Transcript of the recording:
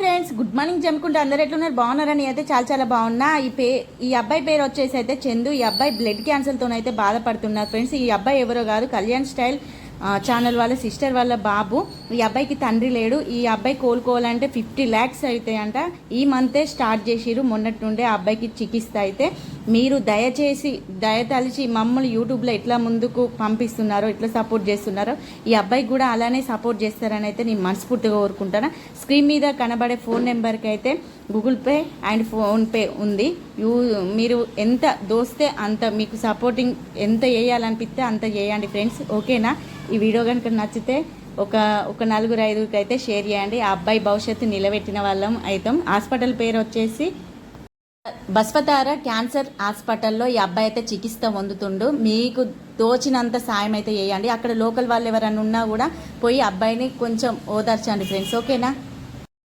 Friends, good morning. జమ్ముకుంటే అందరు ఎట్లున్నారు? బాగున్నారని అయితే చాలా బాగున్నా. ఈ అబ్బాయి పేరు వచ్చేసి అయితే చందు. ఈ అబ్బాయి బ్లడ్ క్యాన్సర్తో అయితే బాధపడుతున్నారు ఫ్రెండ్స్. ఈ అబ్బాయి ఎవరో కాదు, కళ్యాణ్ స్టైల్ ఛానల్ వాళ్ళ సిస్టర్ వాళ్ళ బాబు. ఈ అబ్బాయికి తండ్రి లేడు. ఈ అబ్బాయి కోలుకోవాలంటే 50 lakhs అవుతాయంట. ఈ మంతే స్టార్ట్ చేసిరు. మొన్నటి నుండే ఆ అబ్బాయికి చికిత్స అయితే మీరు దయచేసి దయతలిచి మమ్మల్ని యూట్యూబ్లో ఎట్లా ముందుకు పంపిస్తున్నారో, ఎట్లా సపోర్ట్ చేస్తున్నారో ఈ అబ్బాయికి కూడా అలానే సపోర్ట్ చేస్తారని అయితే నేను మనస్ఫూర్తిగా కోరుకుంటాను. స్క్రీన్ మీద కనబడే ఫోన్ నెంబర్కి అయితే గూగుల్ పే అండ్ ఫోన్పే ఉంది. మీరు ఎంత దోస్తే అంత, మీకు సపోర్టింగ్ ఎంత చేయాలనిపిస్తే అంత చేయండి ఫ్రెండ్స్. ఓకేనా? ఈ వీడియో కనుక నచ్చితే ఒక 4-5 అయితే షేర్ చేయండి. ఆ అబ్బాయి భవిష్యత్తు నిలబెట్టిన వాళ్ళం అవుతాం. హాస్పిటల్ పేరు వచ్చేసి బస్వతార క్యాన్సర్ హాస్పిటల్లో ఈ అబ్బాయి అయితే చికిత్స పొందుతుండు. మీకు తోచినంత సాయం అయితే చేయండి. అక్కడ లోకల్ వాళ్ళు ఎవరైనా ఉన్నా కూడా పోయి అబ్బాయిని కొంచెం ఓదార్చండి ఫ్రెండ్స్. ఓకేనా?